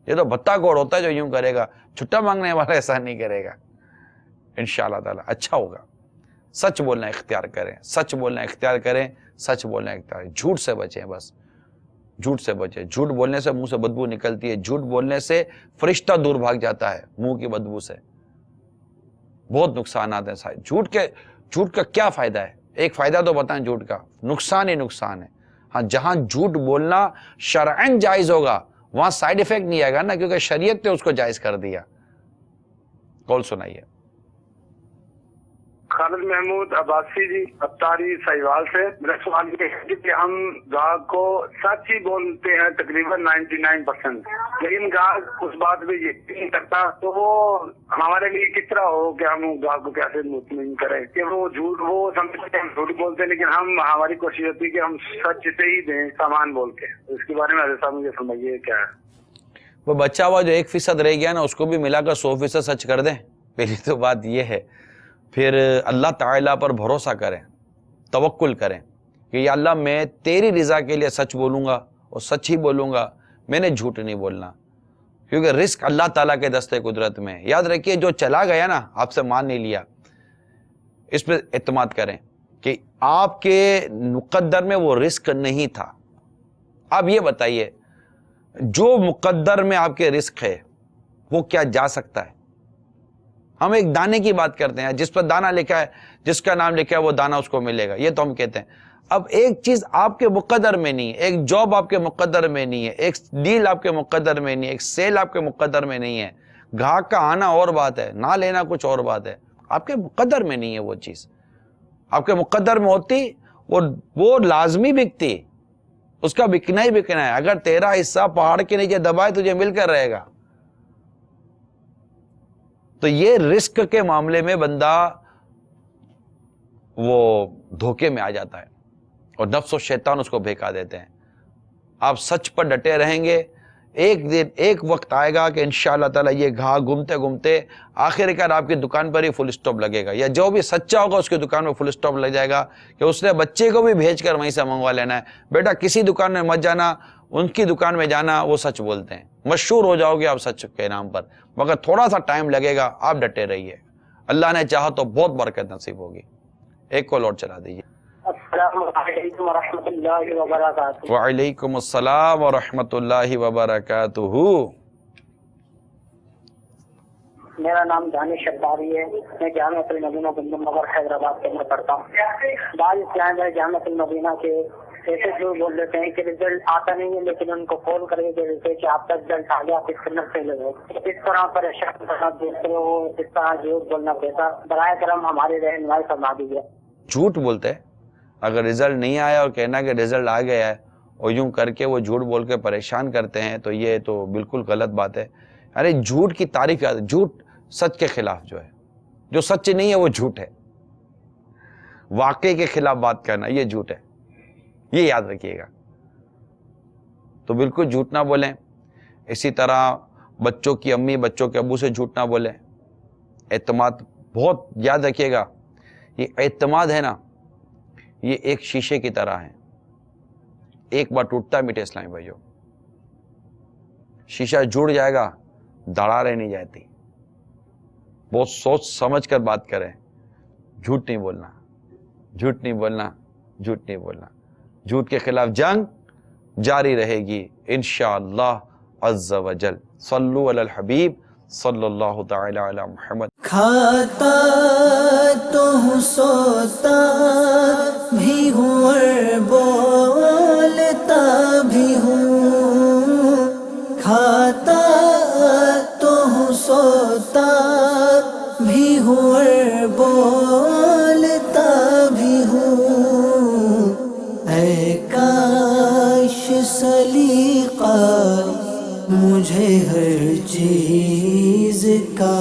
یہ تو بھتا گوڑ ہوتا ہے جو یوں کرے گا. چھٹا مانگنے والا ایسا نہیں کرے گا. انشاءاللہ تعالی اچھا ہوگا. سچ بولنا اختیار کریں، سچ بولنا اختیار کریں، سچ بولنا اختیار کریں. جھوٹ سے بچیں، بس جھوٹ سے بچیں. جھوٹ بولنے سے منہ سے بدبو نکلتی ہے، جھوٹ بولنے سے فرشتہ دور بھاگ جاتا ہے منہ کی بدبو سے. بہت نقصانات ہیں. جھوٹ کا کیا فائدہ ہے؟ ایک فائدہ تو بتائیں جھوٹ کا، نقصان ہی نقصان ہے. ہاں جہاں جھوٹ بولنا شرعاً جائز ہوگا وہاں سائیڈ ایفیکٹ نہیں آئے گا نا، کیونکہ شریعت نے اس کو جائز کر دیا. کال سنائیے. خالد محمود عباسی جی اتاری سہیوال سے. میرا سوال یہ ہے کہ ہم گاہک کو سچ ہی بولتے ہیں تقریباً 99%، لیکن گاہک اس بات پہ یقین نہیں کرتا، تو وہ ہمارے لیے کس طرح ہو کہ ہم گاہک کو کیسے مطمئن کریں کہ وہ سمجھتے ہیں ہم جھوٹ بولتے ہیں، لیکن ہماری کوشش ہوتی ہے کہ ہم سچ سے ہی دیں سامان بول کے. اس کے بارے میں حضرت صاحب مجھے فرمائیے کیا ہے. وہ بچہ ہوا جو 1% رہ گیا نا، اس کو بھی ملا کر 100% سچ کر دیں. پہلی تو بات یہ ہے. پھر اللہ تعالیٰ پر بھروسہ کریں، توکل کریں کہ یا اللہ میں تیری رضا کے لیے سچ بولوں گا اور سچ ہی بولوں گا، میں نے جھوٹ نہیں بولنا، کیونکہ رزق اللہ تعالیٰ کے دستے قدرت میں ہے۔ یاد رکھیے جو چلا گیا نا، آپ سے مان نہیں لیا، اس پہ اعتماد کریں کہ آپ کے مقدر میں وہ رزق نہیں تھا۔ اب یہ بتائیے جو مقدر میں آپ کے رزق ہے وہ کیا جا سکتا ہے؟ ہم ایک دانے کی بات کرتے ہیں، جس پر دانا لکھا ہے، جس کا نام لکھا ہے وہ دانا اس کو ملے گا، یہ تو ہم کہتے ہیں۔ اب ایک چیز آپ کے مقدر میں نہیں ہے، ایک جاب آپ کے مقدر میں نہیں ہے، ایک ڈیل آپ کے مقدر میں نہیں ہے، ایک سیل آپ کے مقدر میں نہیں ہے، گاہک کا آنا اور بات ہے، نہ لینا کچھ اور بات ہے، آپ کے مقدر میں نہیں ہے وہ چیز۔ آپ کے مقدر میں ہوتی وہ لازمی بکتی، اس کا بکنا ہی بکنا ہے۔ اگر تیرا حصہ پہاڑ کے نیچے دبائے تجھے مل کر رہے گا۔ تو یہ رزق کے معاملے میں بندہ وہ دھوکے میں آ جاتا ہے اور نفس و شیطان اس کو بہکا دیتے ہیں۔ آپ سچ پر ڈٹے رہیں گے، ایک وقت آئے گا کہ انشاءاللہ تعالیٰ یہ گھا گھومتے گھومتے آخر کار آپ کی دکان پر ہی فل اسٹاپ لگے گا، یا جو بھی سچا ہوگا اس کی دکان میں فل اسٹاپ لگ جائے گا کہ اس نے بچے کو بھی بھیج کر وہیں سے منگوا لینا ہے، بیٹا کسی دکان میں مت جانا، ان کی دکان میں جانا، وہ سچ بولتے ہیں۔ مشہور ہو جاؤ گے آپ سچ کے نام پر، مگر تھوڑا سا ٹائم لگے گا، آپ ڈٹے رہیے، اللہ نے چاہا تو بہت برکت نصیب ہوگی۔ ایک کال اور چلا دیجیے۔ السلام علیکم ورحمۃ اللہ وبرکاتہ۔ وعلیکم السلام ورحمۃ اللہ وبرکاتہ۔ میرا نام دانش اباری ہے، میں جامعۃ المدینہ گندم نگر حیدرآباد میں پڑھتا ہوں۔ بعض اسلام ہے جامعۃ المدینہ کے ایسے لوگ بول دیتے ہیں کہ رزلٹ آتا نہیں ہے، لیکن ان کو کال کر کے دیتے کہ آپ کا رزلٹ آ گیا، کس طرح سے لگے اس طرح پریشان کرنا دوسرے ہو، اس طرح جھوٹ بولنا بہتر، برائے کرم ہماری رہنمائی فرما دیجیے۔ جھوٹ بولتے ہیں، اگر رزلٹ نہیں آیا اور کہنا کہ رزلٹ آ گیا ہے اور یوں کر کے وہ جھوٹ بول کے پریشان کرتے ہیں، تو یہ تو بالکل غلط بات ہے۔ ارے جھوٹ کی تعریف یاد، جھوٹ سچ کے خلاف جو ہے، جو سچ نہیں ہے وہ جھوٹ ہے۔ واقعے کے خلاف بات کرنا یہ جھوٹ ہے، یہ یاد رکھیے گا۔ تو بالکل جھوٹ نہ بولیں۔ اسی طرح بچوں کی امی بچوں کے ابو سے جھوٹ نہ بولیں۔ اعتماد بہت یاد رکھیے گا، یہ اعتماد ہے نا، یہ ایک شیشے کی طرح ہے، ایک بار ٹوٹتا ہے میٹھے اسلامی بھائیو، شیشہ جڑ جائے گا، دراڑیں نہیں جاتی۔ بہت سوچ سمجھ کر بات کریں، جھوٹ نہیں بولنا، جھوٹ نہیں بولنا، جھوٹ نہیں بولنا۔ جھوٹ کے خلاف جنگ جاری رہے گی انشاءاللہ عز و جل۔ صلو علی الحبیب صلی اللہ تعالی علی محمد۔ کھاتا تو ہوں سوتا بھی ہوں اور بولتا بھی ہوں، کھاتا تو ہوں سوتا بھی ہوں اور بولتا بھی ہوں، اے کاش سلیقہ مجھے ہر چیز کا